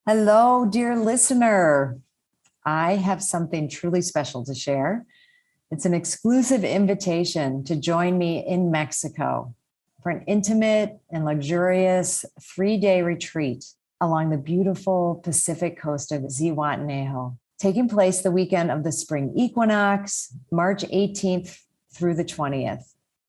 Hello, dear listener. I have something truly special to share. It's an exclusive invitation to join me in Mexico for an intimate and luxurious 3-day retreat along the beautiful Pacific coast of Zihuatanejo, taking place the weekend of the spring equinox, March 18th through the 20th.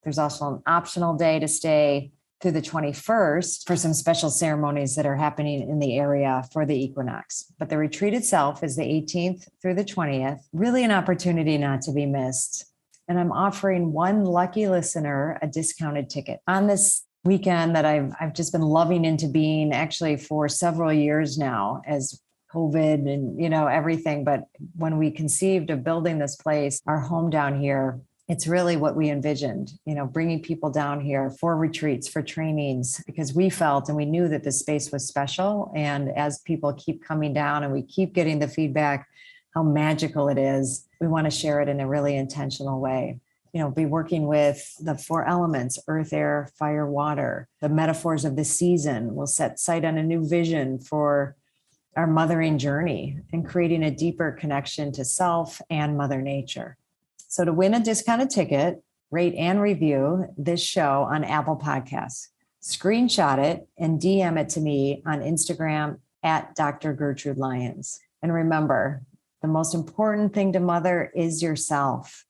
There's also an optional day to stay through the 21st for some special ceremonies that are happening in the area for the equinox. But the retreat itself is the 18th through the 20th, really an opportunity not to be missed. And I'm offering one lucky listener a discounted ticket on this weekend that I've just been loving into being actually for several years now as COVID and, everything. But when we conceived of building this place, our home down here, it's really what we envisioned, bringing people down here for retreats, for trainings, because we felt and we knew that this space was special. And as people keep coming down and we keep getting the feedback, how magical it is, we want to share it in a really intentional way. Be working with the 4 elements, earth, air, fire, water, the metaphors of the season. We'll set sight on a new vision for our mothering journey and creating a deeper connection to self and Mother Nature. So to win a discounted ticket, rate and review this show on Apple Podcasts. Screenshot it and DM it to me on Instagram at Dr. Gertrude Lyons. And remember, the most important thing to mother is yourself.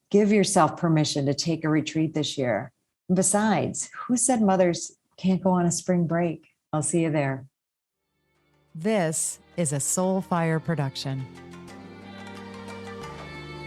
Give yourself permission to take a retreat this year. And besides, who said mothers can't go on a spring break? I'll see you there. This is a Soulfire production.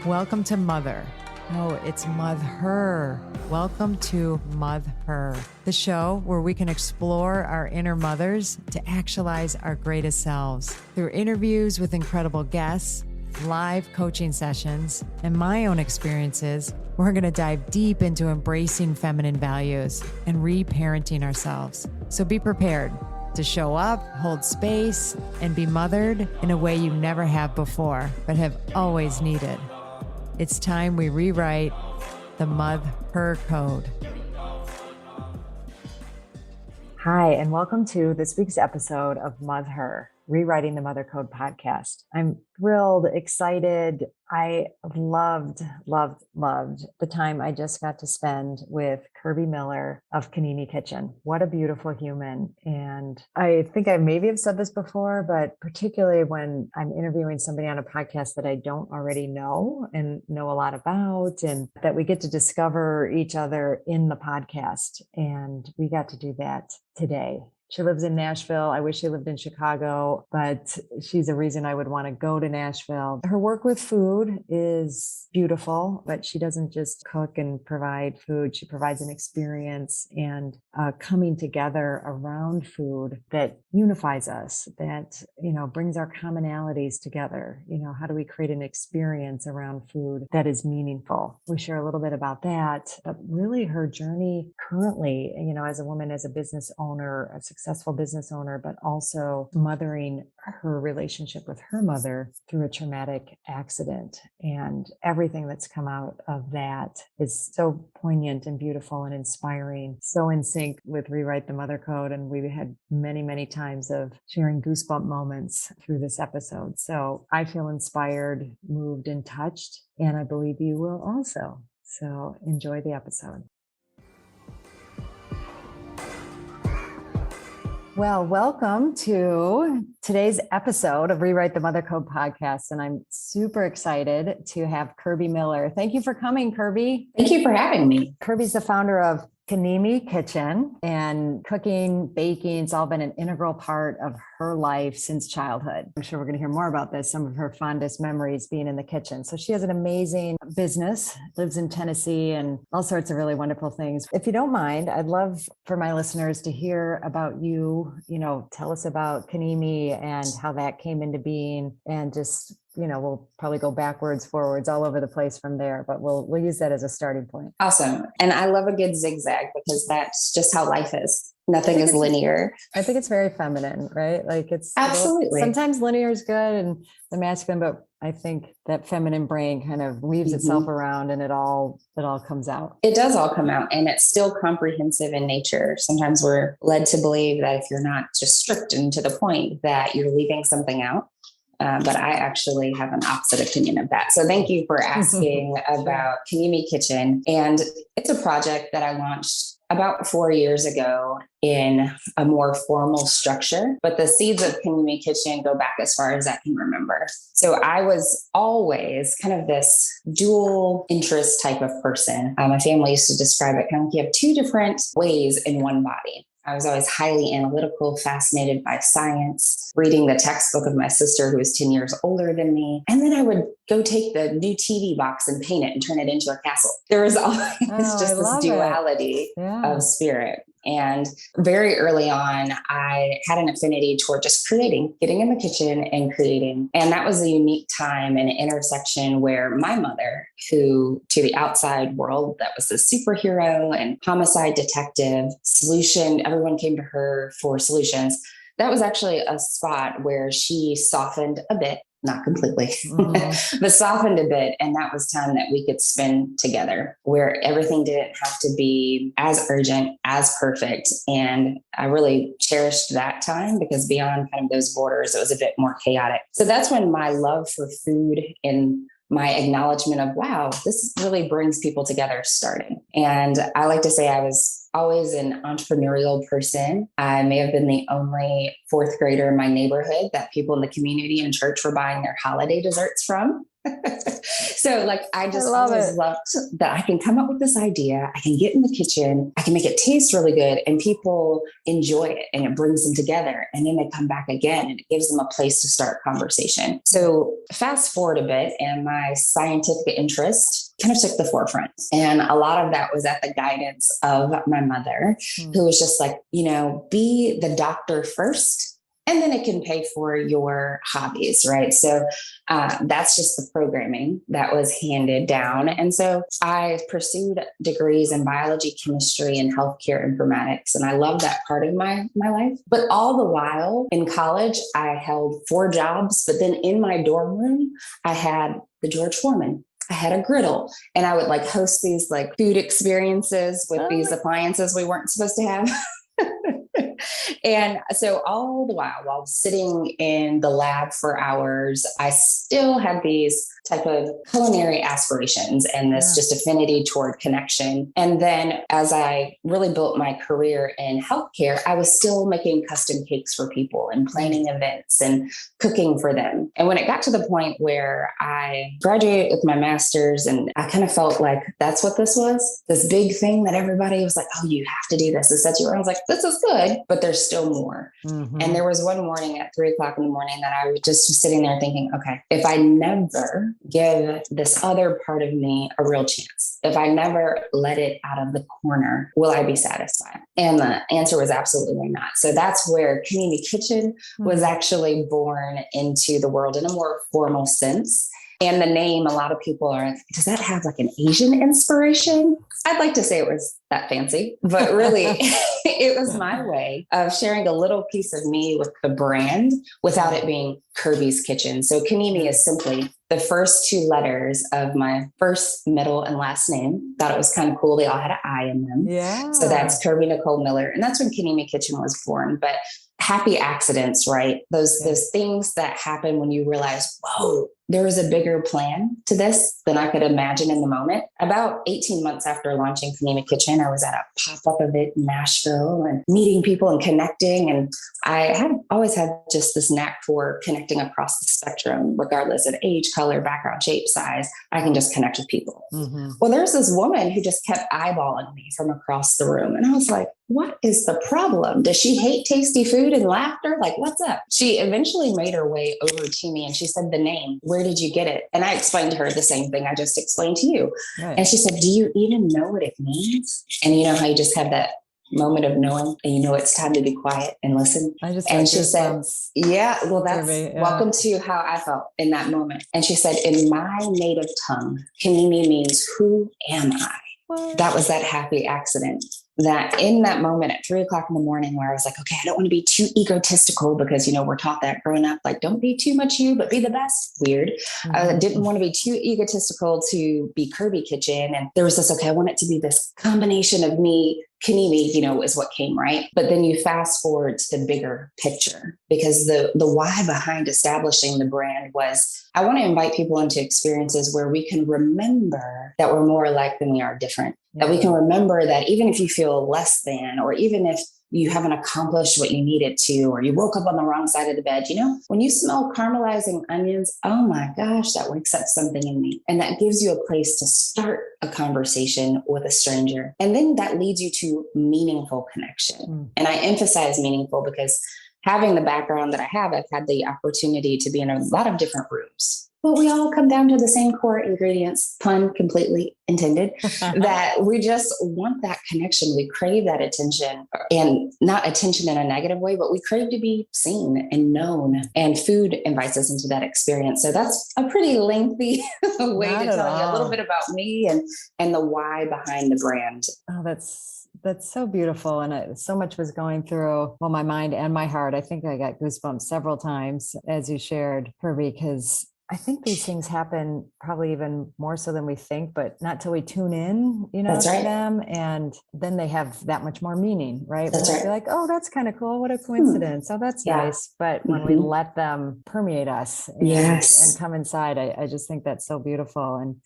Welcome to Mother. No, it's Mother. Welcome to Mother, the show where we can explore our inner mothers to actualize our greatest selves. Through interviews with incredible guests, live coaching sessions, and my own experiences, we're going to dive deep into embracing feminine values and reparenting ourselves. So be prepared to show up, hold space, and be mothered in a way you never have before, but have always needed. It's time we rewrite the Mother Code. Hi, and welcome to this week's episode of Mother, Rewriting the Mother Code podcast. I'm thrilled, excited. I loved the time I just got to spend with Kirbee Miller of KiNiMi Kitchen. What a beautiful human. And I think I maybe have said this before, but particularly when I'm interviewing somebody on a podcast that I don't already know and know a lot about, and that we get to discover each other in the podcast. And we got to do that today. She lives in Nashville. I wish she lived in Chicago, but she's a reason I would want to go to Nashville. Her work with food is beautiful, but she doesn't just cook and provide food. She provides an experience and coming together around food that unifies us, that, brings our commonalities together. How do we create an experience around food that is meaningful? We share a little bit about that, but really her journey currently, as a woman, as a business owner, a successful business owner, but also mothering her relationship with her mother through a traumatic accident. And everything that's come out of that is so poignant and beautiful and inspiring, so in sync with Rewrite the Mother Code. And we had many, many times of sharing goosebump moments through this episode. So I feel inspired, moved, and touched, and I believe you will also. So enjoy the episode. Well, welcome to today's episode of Rewrite the Mother Code podcast. And I'm super excited to have Kirbee Miller. Thank you for coming, Kirbee. Thank you for having me. Kirbee's the founder of KiNiMi Kitchen, and cooking, baking, it's all been an integral part of her life since childhood. I'm sure we're going to hear more about this, some of her fondest memories being in the kitchen. So she has an amazing business, lives in Tennessee, and all sorts of really wonderful things. If you don't mind, I'd love for my listeners to hear about you. Tell us about KiNiMi and how that came into being, and just we'll probably go backwards, forwards, all over the place from there, but we'll use that as a starting point. Awesome. And I love a good zigzag because that's just how life is. Nothing is linear. I think it's very feminine, right? Like it's absolutely. Sometimes linear is good and the masculine, but I think that feminine brain kind of weaves itself around and it all comes out. It does all come out, and it's still comprehensive in nature. Sometimes we're led to believe that if you're not just strict and to the point, that you're leaving something out. But I actually have an opposite opinion of that. So thank you for asking about KiNiMi Kitchen. And it's a project that I launched about 4 years ago in a more formal structure, but the seeds of KiNiMi Kitchen go back as far as I can remember. So I was always kind of this dual interest type of person. My family used to describe it kind of like you have two different ways in one body. I was always highly analytical, fascinated by science, reading the textbook of my sister who was 10 years older than me. And then I would go take the new TV box and paint it and turn it into a castle. There was always just this duality of spirit. And very early on, I had an affinity toward just creating, getting in the kitchen and creating. And that was a unique time and intersection where my mother, who to the outside world, that was a superhero and homicide detective, solution, everyone came to her for solutions. That was actually a spot where she softened a bit. Not completely, but softened a bit. And that was time that we could spend together where everything didn't have to be as urgent, as perfect. And I really cherished that time because beyond kind of those borders, it was a bit more chaotic. So that's when my love for food and my acknowledgement of, wow, this really brings people together started. And I like to say I was always an entrepreneurial person. I may have been the only fourth grader in my neighborhood that people in the community and church were buying their holiday desserts from. So like, I just always loved that I can come up with this idea. I can get in the kitchen. I can make it taste really good and people enjoy it and it brings them together. And then they come back again and it gives them a place to start conversation. So fast forward a bit and my scientific interest kind of took the forefront. And a lot of that was at the guidance of my mother, who was just like, be the doctor first. And then it can pay for your hobbies, right? So that's just the programming that was handed down. And so I pursued degrees in biology, chemistry, and healthcare informatics. And I love that part of my life. But all the while in college, I held 4 jobs. But then in my dorm room, I had the George Foreman. I had a griddle and I would host these food experiences with these appliances we weren't supposed to have. And so all the while sitting in the lab for hours, I still had these type of culinary aspirations and this just affinity toward connection. And then as I really built my career in healthcare, I was still making custom cakes for people and planning events and cooking for them. And when it got to the point where I graduated with my master's and I kind of felt like that's what this was, this big thing that everybody was like, oh, you have to do this. I was like, this is good, but there's still more. And there was one morning at 3:00 in the morning that I was just sitting there thinking, okay, if I never give this other part of me a real chance, if I never let it out of the corner, will I be satisfied? And the answer was absolutely not. So that's where KiNiMi Kitchen was actually born into the world in a more formal sense. And the name, a lot of people are, does that have an Asian inspiration? I'd like to say it was that fancy, but really it was my way of sharing a little piece of me with the brand without it being Kirbee's Kitchen. So KiNiMi is simply the first 2 letters of my first, middle, and last name. Thought it was kind of cool. They all had an I in them. Yeah. So that's Kirbee Nicole Miller. And that's when KiNiMi Kitchen was born. But happy accidents, right? Those things that happen when you realize, whoa, there was a bigger plan to this than I could imagine in the moment. About 18 months after launching KiNiMi Kitchen, I was at a pop-up event in Nashville and meeting people and connecting. And I had always had just this knack for connecting across the spectrum, regardless of age, color, background, shape, size. I can just connect with people. Well, there's this woman who just kept eyeballing me from across the room. And I was like, what is the problem? Does she hate tasty food and laughter? What's up? She eventually made her way over to me and she said the name. Where did you get it? And I explained to her the same thing I just explained to you. Right. And she said, do you even know what it means? And you know how you just have that moment of knowing and it's time to be quiet and listen. And she said, yeah, well, that's welcome to how I felt in that moment. And she said, in my native tongue, KiNiMi means who am I? What? That was that happy accident. that in that moment at 3 o'clock in the morning where I was like, okay, I don't want to be too egotistical because, we're taught that growing up, like, don't be too much you, but be the best. Weird. I didn't want to be too egotistical to be Kirbee Kitchen. And there was this, okay, I want it to be this combination of me, KiNiMi, is what came, right? But then you fast forward to the bigger picture, because the why behind establishing the brand was, I want to invite people into experiences where we can remember that we're more alike than we are different. That we can remember that even if you feel less than, or even if you haven't accomplished what you needed to, or you woke up on the wrong side of the bed, when you smell caramelizing onions, oh my gosh, that wakes up something in me. And that gives you a place to start a conversation with a stranger. And then that leads you to meaningful connection. And I emphasize meaningful because having the background that I have, I've had the opportunity to be in a lot of different rooms. But we all come down to the same core ingredients, pun completely intended, that we just want that connection. We crave that attention, and not attention in a negative way, but we crave to be seen and known, and food invites us into that experience. So that's a pretty lengthy way to tell you a little bit about me and the why behind the brand. Oh, that's so beautiful. And so much was going through, my mind and my heart. I think I got goosebumps several times as you shared, Kirbee, because I think these things happen probably even more so than we think, but not till we tune in, That's to right. them. And then they have that much more meaning, right? That's right. We're like, oh, that's kind of cool. What a coincidence. Oh, that's nice. But when we let them permeate us and come inside, I just think that's so beautiful. And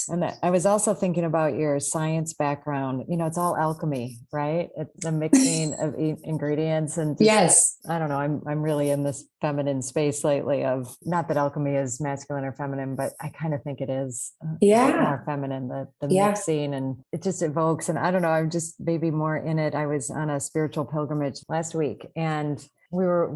and I was also thinking about your science background. It's all alchemy, right? It's the mixing of ingredients and I don't know. I'm really in this feminine space lately of, not that alchemy is masculine or feminine, but I kind of think it is more feminine, the mixing, and it just evokes, and I don't know, I'm just maybe more in it. I was on a spiritual pilgrimage last week, and we were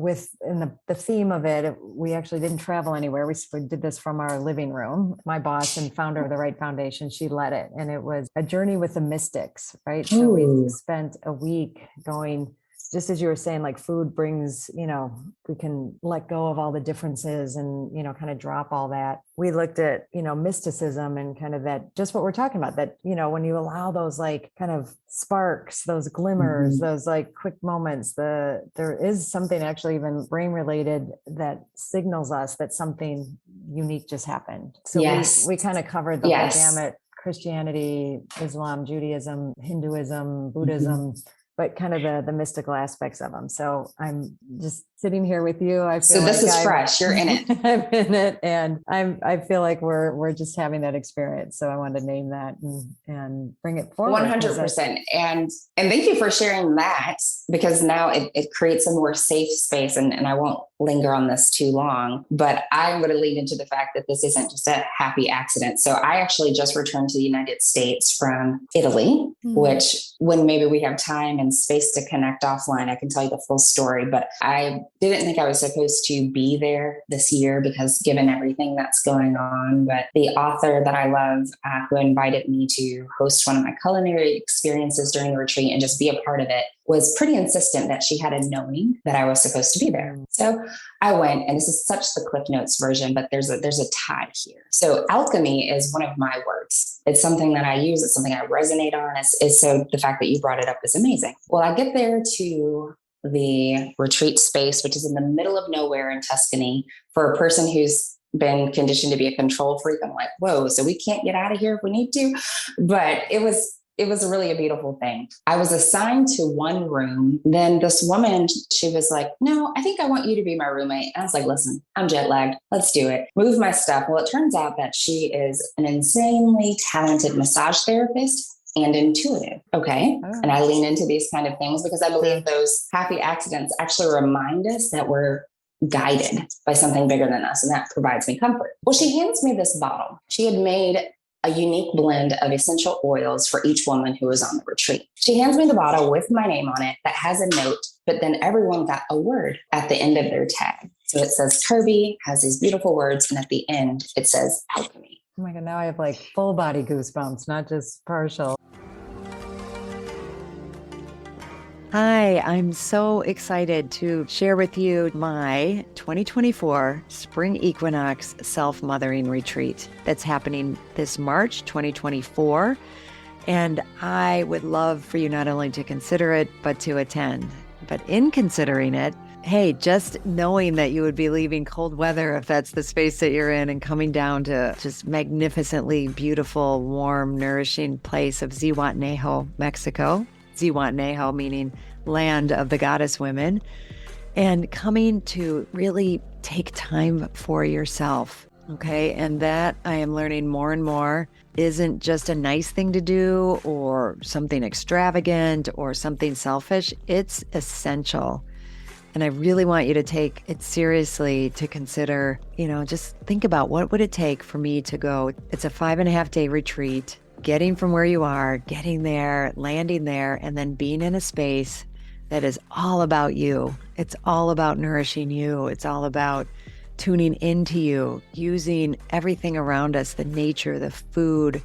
in the theme of it. We actually didn't travel anywhere. We did this from our living room. My boss and founder of the Right Foundation, she led it, and it was a journey with the mystics, right? So we spent a week going, just as you were saying, like food brings, we can let go of all the differences and, kind of drop all that. We looked at, mysticism and kind of that, just what we're talking about, that, when you allow those like kind of sparks, those glimmers, those like quick moments, there is something actually even brain related that signals us that something unique just happened. So we kind of covered the whole gamut: Christianity, Islam, Judaism, Hinduism, Buddhism, but kind of the mystical aspects of them. So I'm just sitting here with you. I feel so this is fresh. You're in it. I'm in it, and I feel like we're just having that experience. So I wanted to name that and bring it forward. 100%. And thank you for sharing that, because now it creates a more safe space. And I won't linger on this too long, but I'm going to lead into the fact that this isn't just a happy accident. So I actually just returned to the United States from Italy, which, when maybe we have time and space to connect offline, I can tell you the full story. But I didn't think I was supposed to be there this year, because given everything that's going on. But the author that I love, who invited me to host one of my culinary experiences during the retreat and just be a part of it, was pretty insistent that she had a knowing that I was supposed to be there. So I went, and this is such the Cliff Notes version, but there's a tie here. So alchemy is one of my words. It's something that I use. It's something I resonate on. So the fact that you brought it up is amazing. Well, I get there to the retreat space, which is in the middle of nowhere in Tuscany. For a person who's been conditioned to be a control freak, I'm like, whoa, so we can't get out of here if we need to. But it was really a beautiful thing. I was assigned to one room. Then this woman, she was like, no, I think I want you to be my roommate. And I was like, listen, I'm jet lagged. Let's do it. Move my stuff. Well, it turns out that she is an insanely talented massage therapist and intuitive. Okay. Oh. And I lean into these kind of things because I believe those happy accidents actually remind us that we're guided by something bigger than us. And that provides me comfort. Well, she hands me this bottle. She had made a unique blend of essential oils for each woman who was on the retreat. She hands me the bottle with my name on it that has a note, but then everyone got a word at the end of their tag. So it says Kirbee, has these beautiful words, and at the end it says alchemy. Oh my God, now I have like full body goosebumps, not just partial. Hi, I'm so excited to share with you my 2024 Spring Equinox Self-Mothering Retreat that's happening this March 2024. And I would love for you not only to consider it, but to attend. But in considering it, hey, just knowing that you would be leaving cold weather if that's the space that you're in and coming down to just magnificently beautiful, warm, nourishing place of Zihuatanejo, Mexico. Zihuatanejo meaning land of the goddess women. And coming to really take time for yourself. Okay. And that I am learning more and more isn't just a nice thing to do or something extravagant or something selfish. It's essential. And I really want you to take it seriously to consider, just think about what would it take for me to go. It's a 5.5-day retreat, getting from where you are, getting there, landing there, and then being in a space that is all about you. It's all about nourishing you. It's all about tuning into you, using everything around us, the nature, the food,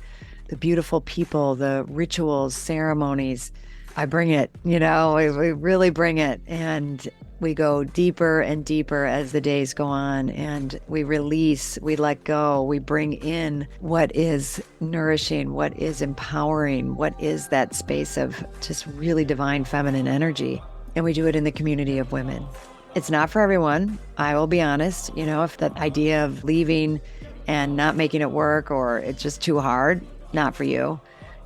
the beautiful people, the rituals, ceremonies. I bring it, we really bring it. And we go deeper and deeper as the days go on, and we release, we let go, we bring in what is nourishing, what is empowering, what is that space of just really divine feminine energy. And we do it in the community of women. It's not for everyone. I will be honest, if that idea of leaving and not making it work or it's just too hard, not for you.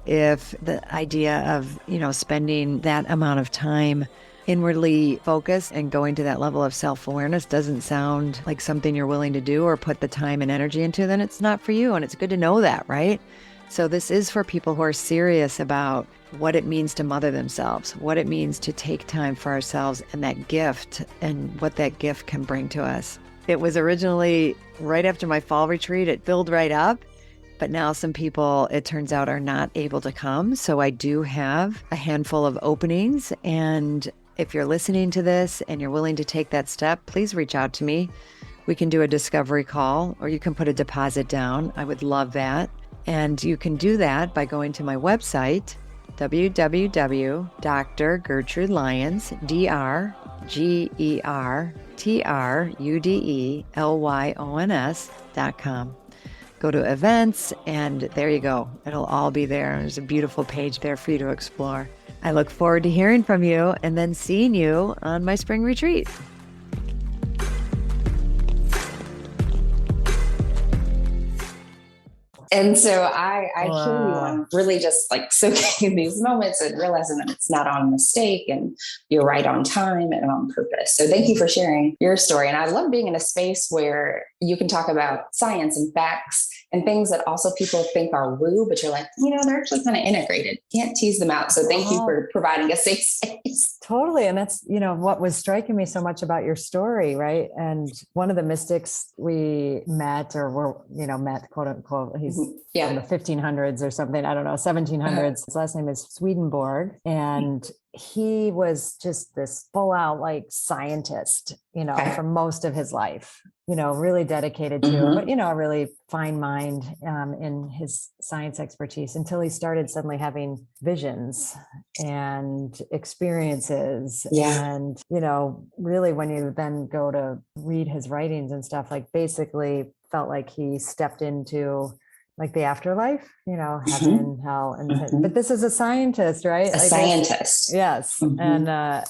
If the idea of, spending that amount of time inwardly focused and going to that level of self-awareness doesn't sound like something you're willing to do or put the time and energy into, then it's not for you. And it's good to know that, right? So this is for people who are serious about what it means to mother themselves, what it means to take time for ourselves and that gift and what that gift can bring to us. It was originally right after my fall retreat. It filled right up. But now some people, it turns out, are not able to come. So I do have a handful of openings. And if you're listening to this and you're willing to take that step, please reach out to me. We can do a discovery call or you can put a deposit down. I would love that. And you can do that by going to my website, www.drgertrudelyons, DrGertrudelyons.com. Go to events, and there you go. It'll all be there. There's a beautiful page there for you to explore. I look forward to hearing from you and then seeing you on my spring retreat. And so I hear you on really just like soaking in these moments and realizing that it's not on mistake and you're right on time and on purpose. So thank you for sharing your story. And I love being in a space where you can talk about science and facts and things that also people think are woo, but you're like, they're actually kind of integrated. Can't tease them out. So thank you for providing a safe space. Totally. And that's, what was striking me so much about your story, right? And one of the mystics we met met, quote unquote, he's from the 1500s or something. I don't know, 1700s. His last name is Swedenborg. And he was just this full out like scientist, for most of his life, really dedicated to, but, a really fine mind in his science expertise until he started suddenly having visions and experiences. And, really when you then go to read his writings and stuff, like basically felt like he stepped into like the afterlife, heaven, hell, and but this is a scientist, right? Scientist. Yes. And, but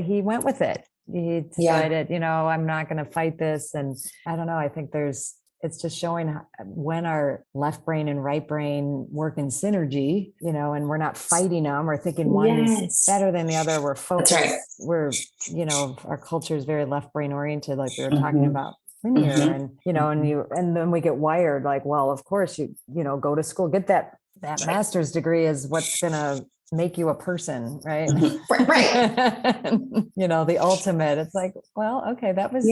he went with it. He decided, I'm not going to fight this. And I don't know, I think it's just showing when our left brain and right brain work in synergy, and we're not fighting them or thinking one's better than the other. We're focused. That's right. We're, our culture is very left brain oriented, like we were talking about. Linear, and and then we get wired like, well, of course you go to school, get that master's degree is what's gonna make you a person, right? Right. The ultimate. It's like, well, okay, that was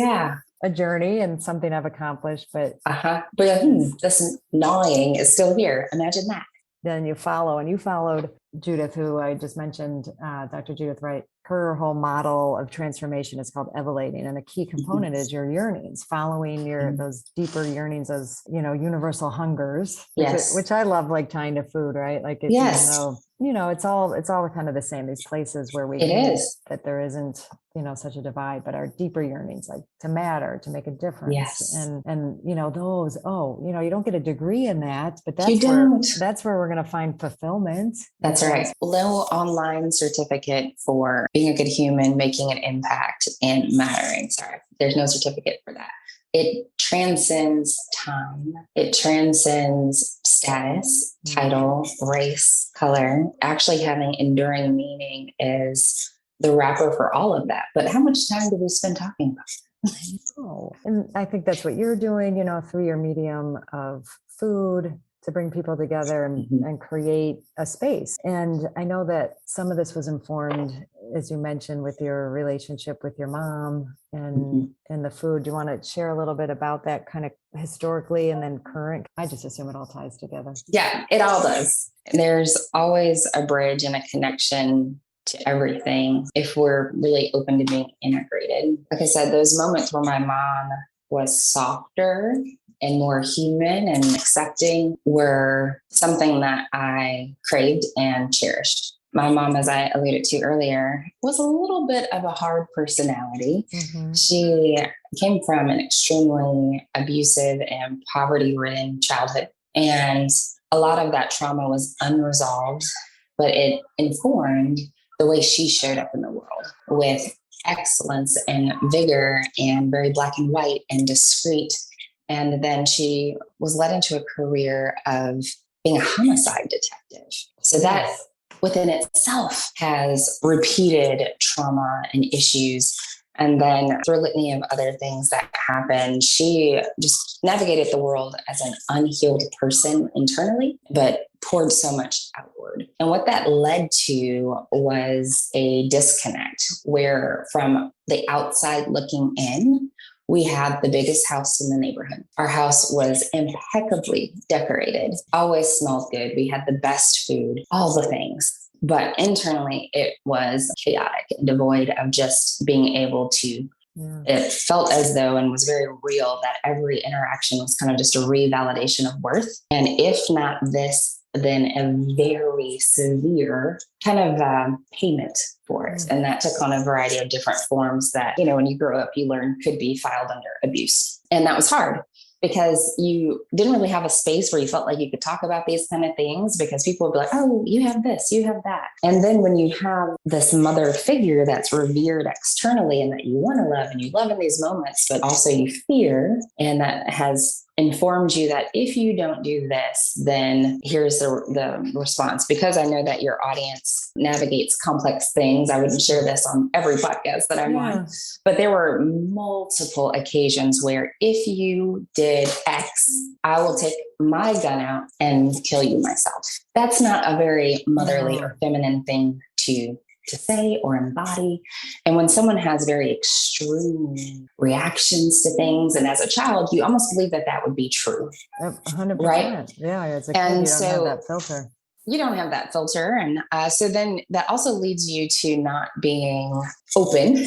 a journey and something I've accomplished, but this gnawing is still here. Imagine that. Then you follow, and you followed Judith, who I just mentioned, Dr. Judith Wright her whole model of transformation is called elevating. And a key component is your yearnings, following those deeper yearnings, those, universal hungers, which I love, like tying to food, right? Like, even though, it's all kind of the same, these places where we think that there isn't, such a divide, but our deeper yearnings, like to matter, to make a difference. Yes. And, those, you don't get a degree in that, but that's where we're going to find fulfillment. That's right. No online certificate for being a good human, making an impact, and mattering. Sorry, there's no certificate for that. It transcends time. It transcends status, title, race, color. Actually having enduring meaning is the wrapper for all of that. But how much time do we spend talking about? And I think that's what you're doing, through your medium of food, to bring people together and create a space. And I know that some of this was informed, as you mentioned, with your relationship with your mom and the food. Do you want to share a little bit about that, kind of historically and then current? I just assume it all ties together. Yeah, it all does. There's always a bridge and a connection to everything if we're really open to being integrated. Like I said, those moments where my mom was softer and more human and accepting were something that I craved and cherished. My mom, as I alluded to earlier, was a little bit of a hard personality. She came from an extremely abusive and poverty-ridden childhood. And a lot of that trauma was unresolved, but it informed the way she showed up in the world with excellence and vigor and very black and white and discreet. And then she was led into a career of being a homicide detective. So that within itself has repeated trauma and issues. And then through a litany of other things that happened, she just navigated the world as an unhealed person internally, but poured so much outward. And what that led to was a disconnect where from the outside looking in, we had the biggest house in the neighborhood. Our house was impeccably decorated, always smelled good. We had the best food, all the things. But internally, it was chaotic and devoid of just being able to, it felt as though and was very real that every interaction was kind of just a revalidation of worth. And if not this, then a very severe kind of payment for it. And that took on a variety of different forms that, when you grow up, you learn could be filed under abuse. And that was hard because you didn't really have a space where you felt like you could talk about these kind of things because people would be like, oh, you have this, you have that. And then when you have this mother figure that's revered externally and that you want to love and you love in these moments, but also you fear, and that has informed you that if you don't do this, then here's the response. Because I know that your audience navigates complex things, I wouldn't share this on every podcast that I'm on, but there were multiple occasions where if you did X, I will take my gun out and kill you myself. That's not a very motherly or feminine thing to say or embody. And when someone has very extreme reactions to things, and as a child, you almost believe that would be true. 100%. Right? Yeah. It's a kid, and you so, don't have that filter. You don't have that filter. And so then that also leads you to not being open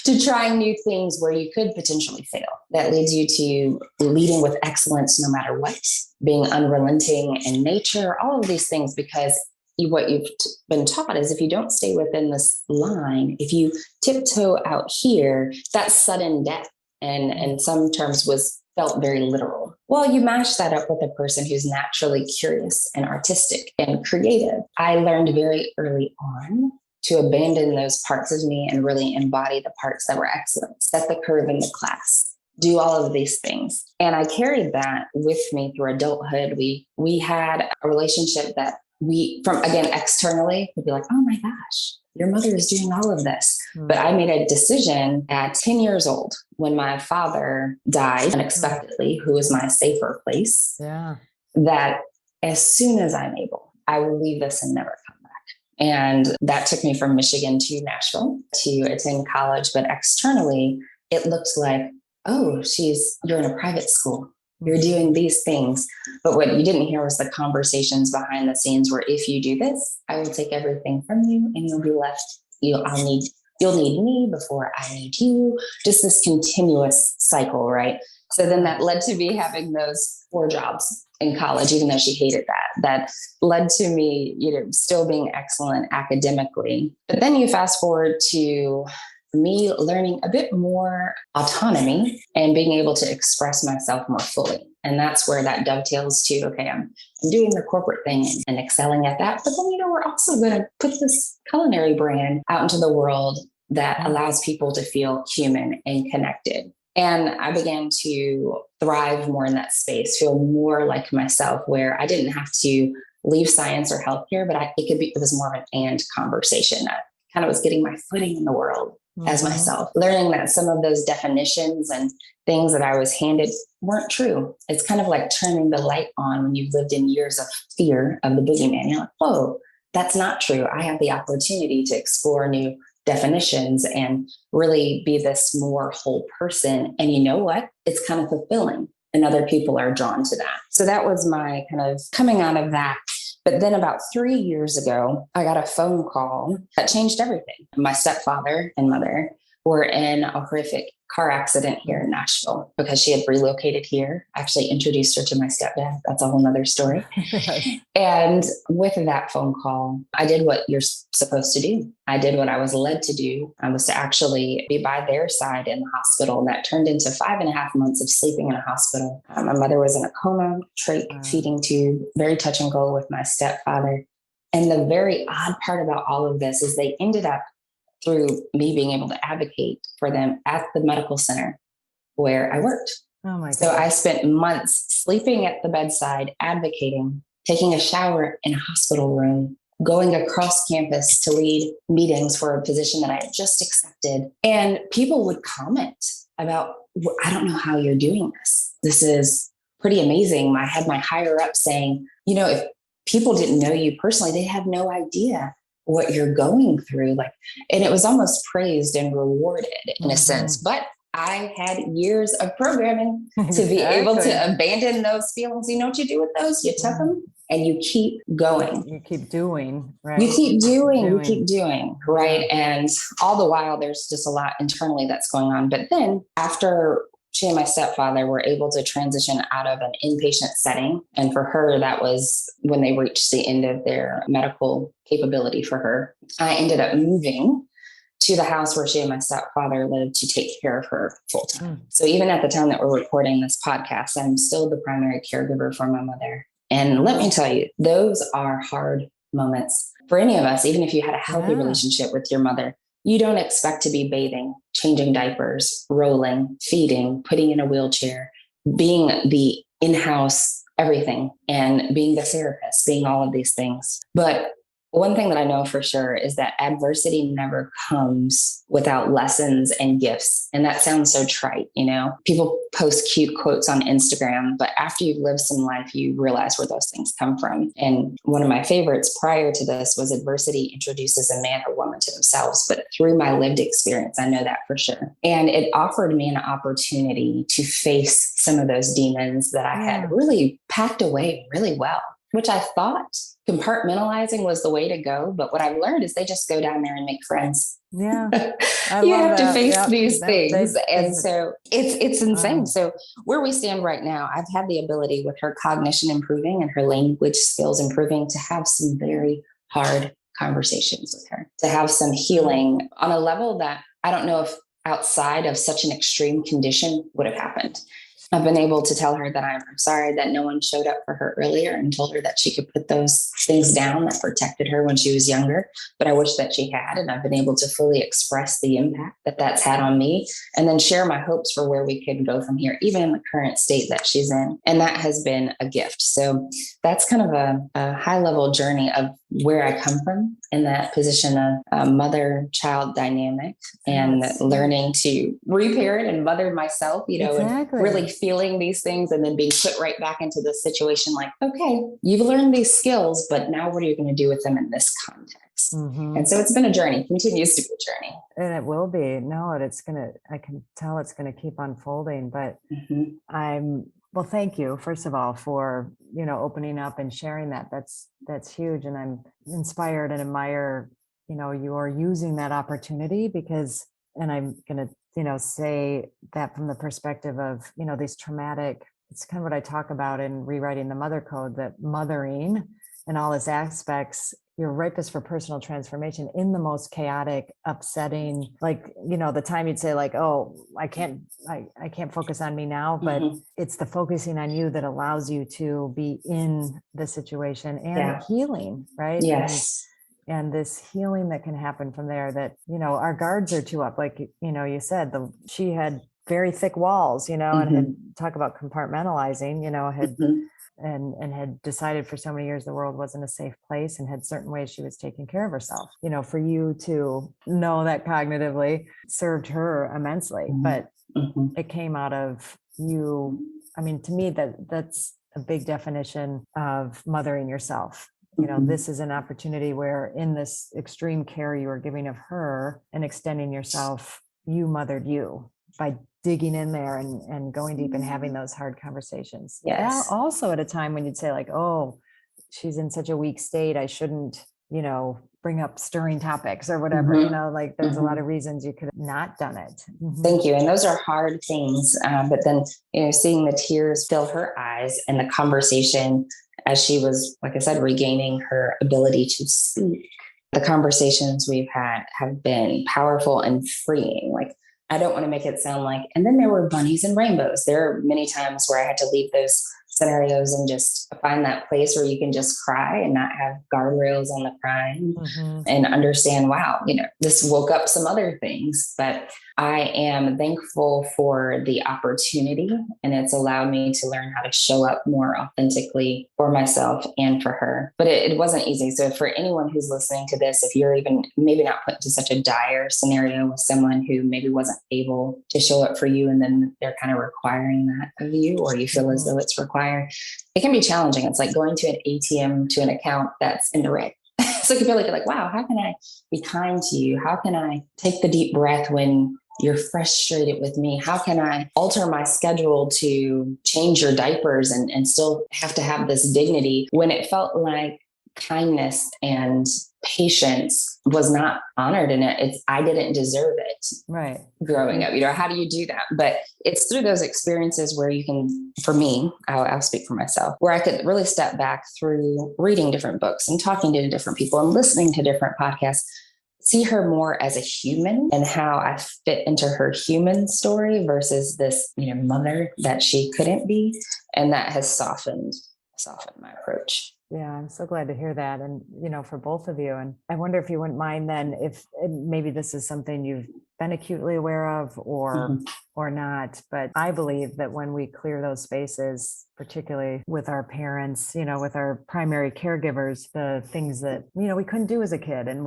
to trying new things where you could potentially fail. That leads you to leading with excellence no matter what, being unrelenting in nature, all of these things, because what you've been taught is if you don't stay within this line, if you tiptoe out here, that's sudden death. And in some terms felt very literal. Well, you mash that up with a person who's naturally curious and artistic and creative. I learned very early on to abandon those parts of me and really embody the parts that were excellent, set the curve in the class, do all of these things. And I carried that with me through adulthood. We had a relationship that externally would be like, oh my gosh, your mother is doing all of this. But I made a decision at 10 years old when my father died unexpectedly, who was my safer place, that as soon as I'm able, I will leave this and never come back. And that took me from Michigan to Nashville to attend college. But externally, it looked like, oh, you're in a private school. You're doing these things. But what you didn't hear was the conversations behind the scenes where if you do this, I will take everything from you and you'll be left you'll need me before I need you. Just this continuous cycle, right? So then that led to me having those 4 jobs in college, even though she hated that. That led to me, still being excellent academically. But then you fast forward to me learning a bit more autonomy and being able to express myself more fully. And that's where that dovetails to, okay, I'm doing the corporate thing and excelling at that. But then, we're also going to put this culinary brand out into the world that allows people to feel human and connected. And I began to thrive more in that space, feel more like myself, where I didn't have to leave science or healthcare, but it was more of an and conversation. I kind of was getting my footing in the world as myself, learning that some of those definitions and things that I was handed weren't true. It's kind of like turning the light on when you've lived in years of fear of the boogeyman. You're like, whoa, that's not true. I have the opportunity to explore new definitions and really be this more whole person. And you know what? It's kind of fulfilling, and other people are drawn to that. So that was my kind of coming out of that. But then about 3 years ago, I got a phone call that changed everything. My stepfather and mother were in a horrific car accident here in Nashville because she had relocated here. I actually introduced her to my stepdad. That's a whole nother story. And with that phone call, I did what you're supposed to do. I did what I was led to do. I was to actually be by their side in the hospital. And that turned into 5.5 months of sleeping in a hospital. My mother was in a coma, trach feeding tube, very touch and go with my stepfather. And the very odd part about all of this is they ended up, through me being able to advocate for them at the medical center where I worked. Oh my God. So I spent months sleeping at the bedside, advocating, taking a shower in a hospital room, going across campus to lead meetings for a position that I had just accepted. And people would comment about, I don't know how you're doing this. This is pretty amazing. I had my higher up saying, if people didn't know you personally, they have no idea what you're going through. And it was almost praised and rewarded in a sense, but I had years of programming to be able to abandon those feelings. You know what you do with those? You tuck them and you keep going. You keep doing, right? You keep doing, right? And all the while, there's just a lot internally that's going on. But then after she and my stepfather were able to transition out of an inpatient setting. And for her, that was when they reached the end of their medical capability for her. I ended up moving to the house where she and my stepfather lived to take care of her full time. So even at the time that we're recording this podcast, I'm still the primary caregiver for my mother. And let me tell you, those are hard moments for any of us. Even if you had a healthy relationship with your mother, you don't expect to be bathing, changing diapers, rolling, feeding, putting in a wheelchair, being the in-house everything, and being the therapist, being all of these things. But one thing that I know for sure is that adversity never comes without lessons and gifts. And that sounds so trite, People post cute quotes on Instagram, but after you've lived some life, you realize where those things come from. And one of my favorites prior to this was adversity introduces a man or woman to themselves. But through my lived experience, I know that for sure. And it offered me an opportunity to face some of those demons that I had really packed away really well, which I thought compartmentalizing was the way to go. But what I've learned is they just go down there and make friends. Yeah. You have to face these things. And so it's insane. So where we stand right now, I've had the ability with her cognition improving and her language skills improving to have some very hard conversations with her, to have some healing on a level that I don't know if outside of such an extreme condition would have happened. I've been able to tell her that I'm sorry that no one showed up for her earlier, and told her that she could put those things down that protected her when she was younger. But I wish that she had, and I've been able to fully express the impact that that's had on me, and then share my hopes for where we could go from here, even in the current state that she's in. And that has been a gift. So that's kind of a high level journey of where I come from in that position of mother-child dynamic, and learning to reparent and mother myself, and really feeling these things and then being put right back into this situation like, okay, you've learned these skills, but now what are you going to do with them in this context? And so it's been a journey, continues to be a journey. And it will be. No, I can tell it's going to keep unfolding, but well, thank you, first of all, for, opening up and sharing that. That's huge. And I'm inspired and admire, you are using that opportunity because, and I'm going to, say that from the perspective of, these traumatic, it's kind of what I talk about in rewriting the mother code, that mothering and all its aspects, you're ripest for personal transformation in the most chaotic, upsetting, like, the time you'd say like, oh, I can't focus on me now, but it's the focusing on you that allows you to be in the situation and healing, right? Yes. And this healing that can happen from there, that, our guards are too up. Like, you said, she had very thick walls, and had talk about compartmentalizing, had and had decided for so many years the world wasn't a safe place, and had certain ways she was taking care of herself. For you to know that cognitively served her immensely, but it came out of you. I mean, to me, that's a big definition of mothering yourself. This is an opportunity where in this extreme care you are giving of her and extending yourself, you mothered you by digging in there and going deep and having those hard conversations. Yes. Also at a time when you'd say like, oh, she's in such a weak state, I shouldn't, bring up stirring topics or whatever, like there's a lot of reasons you could have not done it. Thank you. And those are hard things. But then, seeing the tears fill her eyes and the conversation as she was, like I said, regaining her ability to speak. The conversations we've had have been powerful and freeing. Like, I don't want to make it sound like, and then there were bunnies and rainbows. There are many times where I had to leave those scenarios and just find that place where you can just cry and not have guardrails on the crying and understand, wow, this woke up some other things. But I am thankful for the opportunity, and it's allowed me to learn how to show up more authentically for myself and for her. But it wasn't easy. So for anyone who's listening to this, if you're even maybe not put into such a dire scenario with someone who maybe wasn't able to show up for you, and then they're kind of requiring that of you, or you feel as though it's required, it can be challenging. It's like going to an ATM to an account that's in the red. So you feel like, wow, how can I be kind to you? How can I take the deep breath when you're frustrated with me? How can I alter my schedule to change your diapers and still have to have this dignity when it felt like kindness and patience was not honored in it? I didn't deserve it. Right. Growing up, how do you do that? But it's through those experiences where you can, for me, I'll speak for myself, where I could really step back through reading different books and talking to different people and listening to different podcasts, see her more as a human and how I fit into her human story versus this, mother that she couldn't be. And that has softened my approach. Yeah, I'm so glad to hear that. And, for both of you. And I wonder if you wouldn't mind then, if maybe this is something you've been acutely aware of or not. But I believe that when we clear those spaces, particularly with our parents, with our primary caregivers, the things that, we couldn't do as a kid. And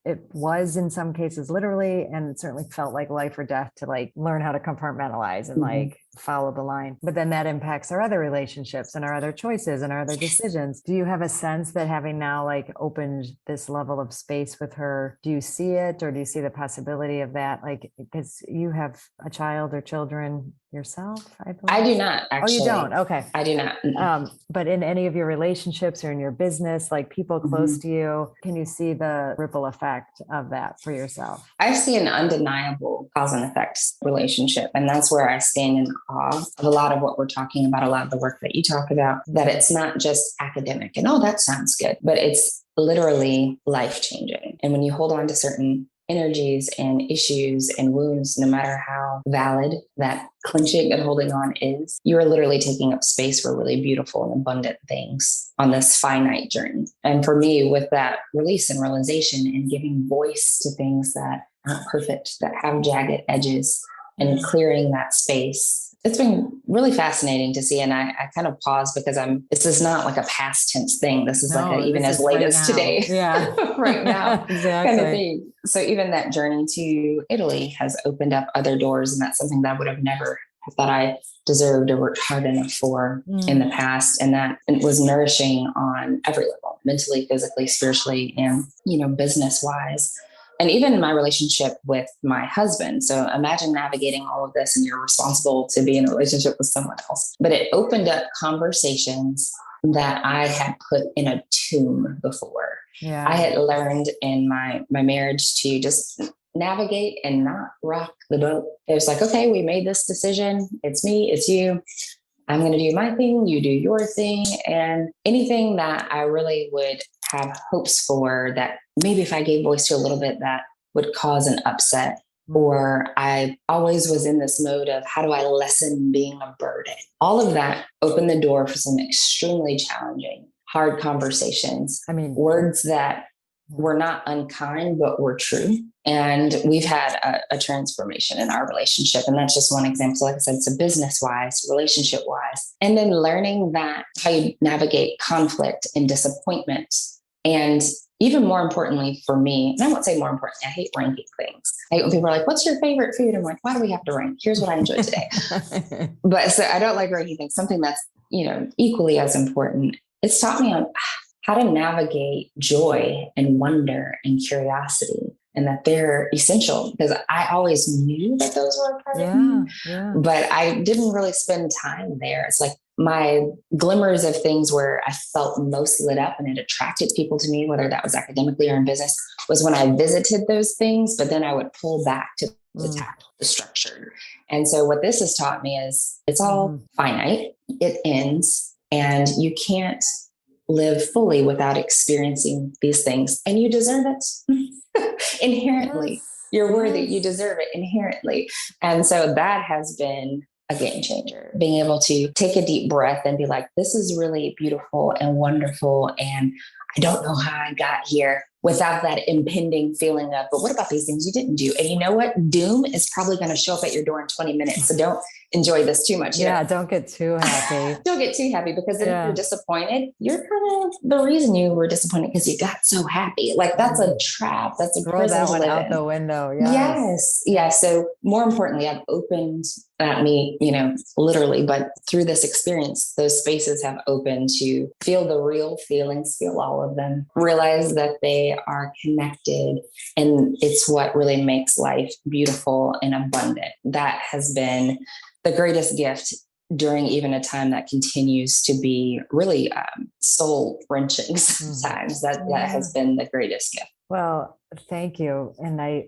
it was in some cases literally, and it certainly felt like life or death to like learn how to compartmentalize and like follow the line. But then that impacts our other relationships and our other choices and our other decisions. Do you have a sense that having now like opened this level of space with her, do you see it, or do you see the possibility of that? Like, because you have a child or children yourself, I believe. I do not, actually. Oh, you don't? Okay. I do not. But in any of your relationships or in your business, like people close to you, can you see the ripple effect of that for yourself? I see an undeniable cause and effect relationship. And that's where I stand in awe of a lot of what we're talking about, a lot of the work that you talk about, that it's not just academic and, oh, that sounds good, but it's literally life-changing. And when you hold on to certain energies and issues and wounds, no matter how valid that clenching and holding on is, you are literally taking up space for really beautiful and abundant things on this finite journey. And for me, with that release and realization and giving voice to things that aren't perfect, that have jagged edges, and clearing that space, it's been really fascinating to see. And I kind of pause because this is not like a past tense thing. This is like even as late as today. Yeah. Right now. Exactly. Kind of thing. So even that journey to Italy has opened up other doors. And that's something that I would have never thought I deserved or worked hard enough for in the past. And that it was nourishing on every level, mentally, physically, spiritually, and, business wise. And even in my relationship with my husband. So imagine navigating all of this and you're responsible to be in a relationship with someone else. But it opened up conversations that I had put in a tomb before. Yeah. I had learned in my marriage to just navigate and not rock the boat. It was like, okay, we made this decision. It's me, it's you. I'm going to do my thing. You do your thing. And anything that I really would have hopes for that maybe if I gave voice to a little bit, that would cause an upset. Or I always was in this mode of how do I lessen being a burden? All of that opened the door for some extremely challenging, hard conversations. I mean, words that were not unkind, but were true. And we've had a transformation in our relationship. And that's just one example. Like I said, it's a business wise, relationship wise. And then learning that how you navigate conflict and disappointment. And even more importantly for me, and I won't say more importantly, I hate ranking things. I hate when people are like, what's your favorite food? I'm like, why do we have to rank? Here's what I enjoyed today. But so I don't like ranking things. Something that's, equally as important. It's taught me on how to navigate joy and wonder and curiosity, and that they're essential, because I always knew that those were a part of me, but I didn't really spend time there. It's like my glimmers of things where I felt most lit up and it attracted people to me, whether that was academically or in business, was when I visited those things, but then I would pull back to the tactile, the structured. And so what this has taught me is it's all finite, it ends, and you can't live fully without experiencing these things. And you deserve it inherently. Yes. You're worthy. You deserve it inherently. And so that has been a game changer, being able to take a deep breath and be like, this is really beautiful and wonderful. And I don't know how I got here, without that impending feeling of, but what about these things you didn't do? And you know what? Doom is probably going to show up at your door in 20 minutes. So don't enjoy this too much. Yeah. Don't get too happy. Don't get too happy, because if you're disappointed, you're kind of the reason you were disappointed because you got so happy. Like that's a trap. That's a Throw prison that to one live out in. the window. Yes. Yeah. So more importantly, I've opened me, literally, but through this experience, those spaces have opened to feel the real feelings, feel all of them, realize that they are connected. And it's what really makes life beautiful and abundant. That has been the greatest gift during even a time that continues to be really soul wrenching sometimes. That has been the greatest gift. Well, thank you. And I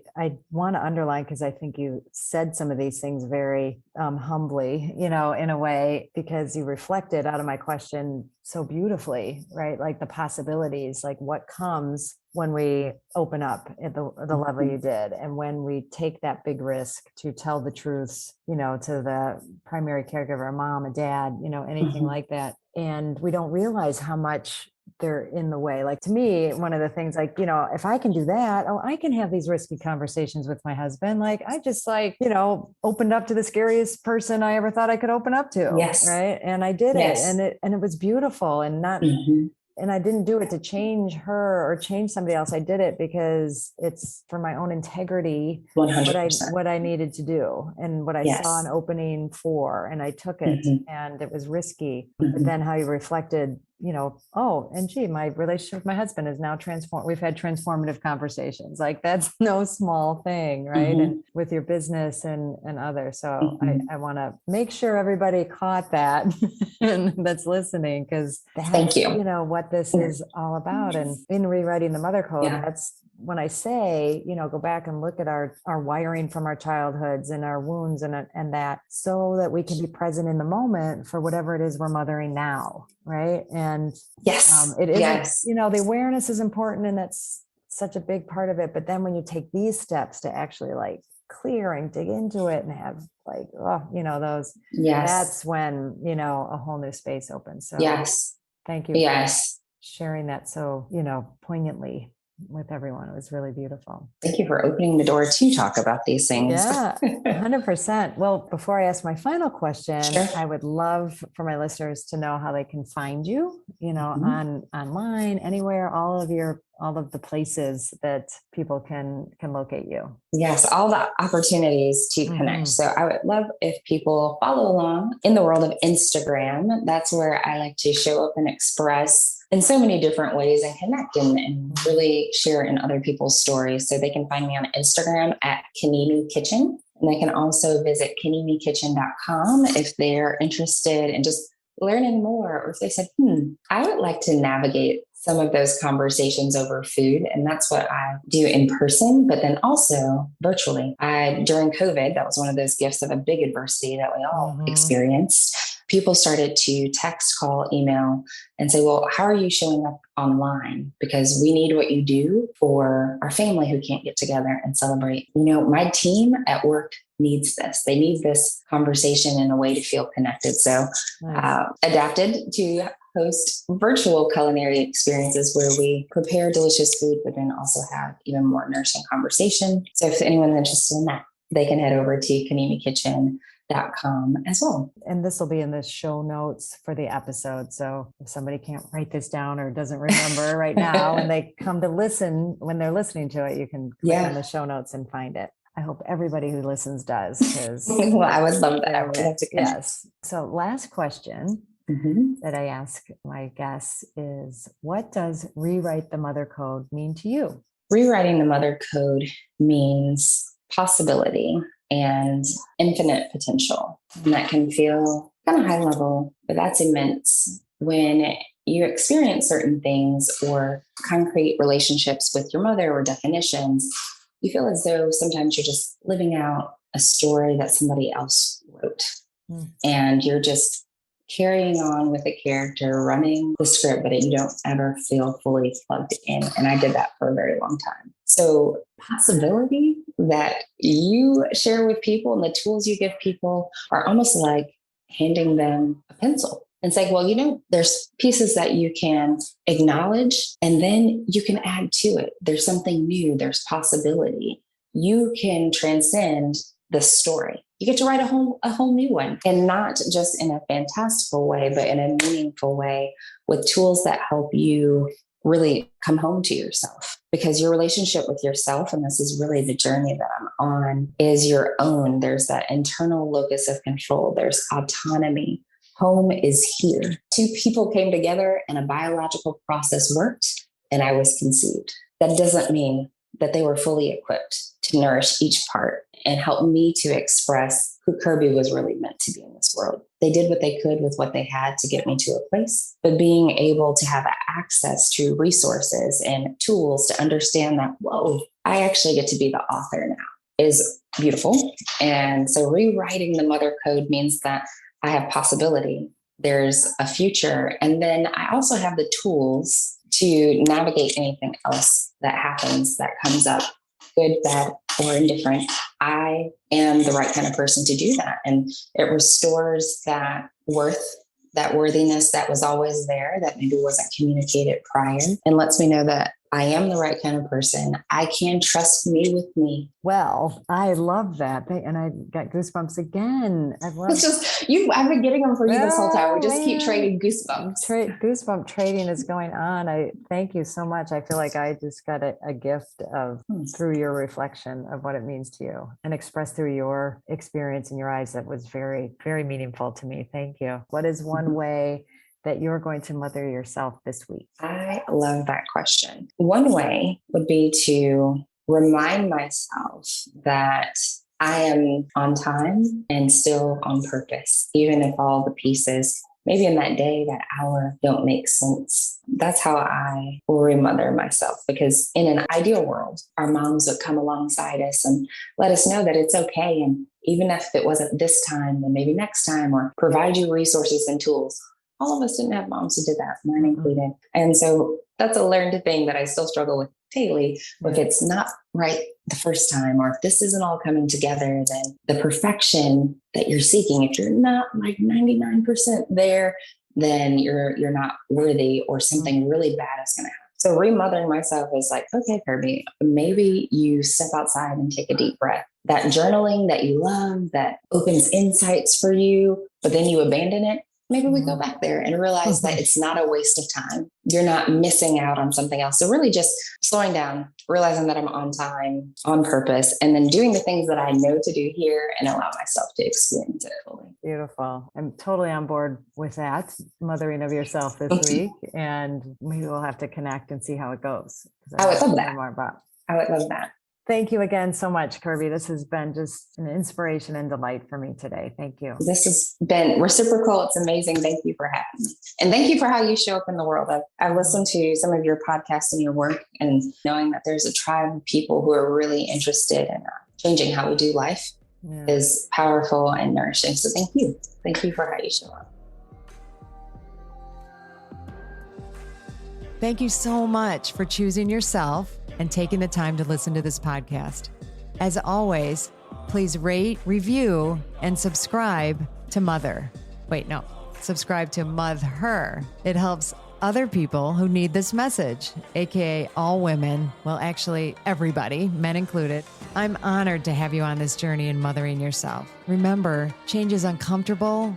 want to underline, because I think you said some of these things very humbly, in a way, because you reflected out of my question so beautifully, right? Like the possibilities, like what comes when we open up at the level you did, and when we take that big risk to tell the truths, to the primary caregiver, a mom, a dad, anything like that. And we don't realize how much they're in the way. Like to me, one of the things, like, if I can do that, I can have these risky conversations with my husband. Like I just opened up to the scariest person I ever thought I could open up to. Yes. Right. And I did it. And it was beautiful, and not, and I didn't do it to change her or change somebody else. I did it because it's for my own integrity, 100%. what I needed to do and what I saw an opening for, and I took it, and it was risky. But then how you reflected, my relationship with my husband is now transformed. We've had transformative conversations. Like that's no small thing, right? And with your business and others. So I want to make sure everybody caught that and that's listening, because thank you. What this is all about. And in rewriting the mother code, that's when I say, go back and look at our wiring from our childhoods and our wounds and that, so that we can be present in the moment for whatever it is we're mothering now. Right. And it is, the awareness is important, and that's such a big part of it. But then when you take these steps to actually like clear and dig into it and have like, those, that's when, a whole new space opens. So thank you for sharing that so, poignantly with everyone. It was really beautiful. Thank you for opening the door to talk about these things. Yeah, 100%. Well, before I ask my final question, I would love for my listeners to know how they can find you, online, anywhere, all of the places that people can locate you. Yes, all the opportunities to connect. So I would love if people follow along in the world of Instagram. That's where I like to show up and express in so many different ways and connect and really share in other people's stories. So they can find me on Instagram at KiNiMi Kitchen. And they can also visit KiNiMiKitchen.com if they're interested in just learning more, or if they said, I would like to navigate some of those conversations over food. And that's what I do in person, but then also virtually. During COVID, that was one of those gifts of a big adversity that we all experienced. People started to text, call, email, and say, well, how are you showing up online? Because we need what you do for our family who can't get together and celebrate. My team at work needs this. They need this conversation in a way to feel connected. So adapted to host virtual culinary experiences where we prepare delicious food, but then also have even more nourishing conversation. So if anyone's interested in that, they can head over to KiNiMiKitchen.com as well. And this will be in the show notes for the episode. So if somebody can't write this down or doesn't remember right now, and they come to listen, when they're listening to it, you can click on the show notes and find it. I hope everybody who listens does. Well, I would love that. I would love to yes. So last question that I ask my guests is, what does rewrite the mother code mean to you? Rewriting the mother code means possibility and infinite potential. And that can feel kind of high level, but that's immense. When you experience certain things or concrete relationships with your mother or definitions, you feel as though sometimes you're just living out a story that somebody else wrote. And you're just carrying on with a character, running the script, but you don't ever feel fully plugged in. And I did that for a very long time. So possibility that you share with people and the tools you give people are almost like handing them a pencil and say, well, there's pieces that you can acknowledge and then you can add to it. There's something new. There's possibility. You can transcend the story. You get to write a whole new one, and not just in a fantastical way, but in a meaningful way with tools that help you really come home to yourself, because your relationship with yourself, and this is really the journey that I'm on, is your own. There's that internal locus of control. There's autonomy. Home is here. Two people came together and a biological process worked and I was conceived. That doesn't mean that they were fully equipped to nourish each part and help me to express who Kirbee was really meant to be in this world. They did what they could with what they had to get me to a place, but being able to have access to resources and tools to understand that, whoa, I actually get to be the author now is beautiful. And so rewriting the mother code means that I have possibility. There's a future. And then I also have the tools to navigate anything else that happens, that comes up, good, bad, or indifferent. I am the right kind of person to do that. And it restores that worth, that worthiness that was always there, that maybe wasn't communicated prior, and lets me know that I am the right kind of person. I can trust me with me. Well, I love that. And I got goosebumps again. It's just I've been getting them for you this whole time. We just keep trading goosebumps. Goosebump trading is going on. I thank you so much. I feel like I just got a gift of through your reflection of what it means to you and expressed through your experience in your eyes. That was very, very meaningful to me. Thank you. What is one way that you're going to mother yourself this week? I love that question. One way would be to remind myself that I am on time and still on purpose, even if all the pieces, maybe in that day, that hour, don't make sense. That's how I will remother myself, because in an ideal world, our moms would come alongside us and let us know that it's okay. And even if it wasn't this time, then maybe next time, or provide you resources and tools. All of us didn't have moms who did that, mine included. And so that's a learned thing that I still struggle with daily. If it's not right the first time, or if this isn't all coming together, then the perfection that you're seeking, if you're not like 99% there, then you're not worthy, or something really bad is going to happen. So remothering myself is like, okay, Kirbee, maybe you step outside and take a deep breath. That journaling that you love, that opens insights for you, but then you abandon it. Maybe we go back there and realize that it's not a waste of time. You're not missing out on something else. So really just slowing down, realizing that I'm on time, on purpose, and then doing the things that I know to do here and allow myself to experience it fully. Beautiful. I'm totally on board with that, mothering of yourself this week. And maybe we'll have to connect and see how it goes. I would love that. More about. I would love that. Thank you again so much, Kirbee. This has been just an inspiration and delight for me today. Thank you. This has been reciprocal. It's amazing. Thank you for having me. And thank you for how you show up in the world. I've listened to some of your podcasts and your work, and knowing that there's a tribe of people who are really interested in changing how we do life is powerful and nourishing. So thank you. Thank you for how you show up. Thank you so much for choosing yourself and taking the time to listen to this podcast. As always, please rate, review, and subscribe to subscribe to Mother. It helps other people who need this message, aka all women, well, actually everybody, men included. I'm honored to have you on this journey in mothering yourself. Remember, change is uncomfortable,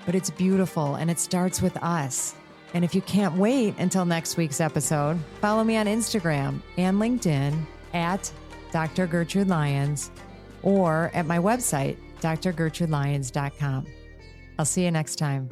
but it's beautiful, and it starts with us. And if you can't wait until next week's episode, follow me on Instagram and LinkedIn at Dr. Gertrude Lyons or at my website, drgertrudelyons.com. I'll see you next time.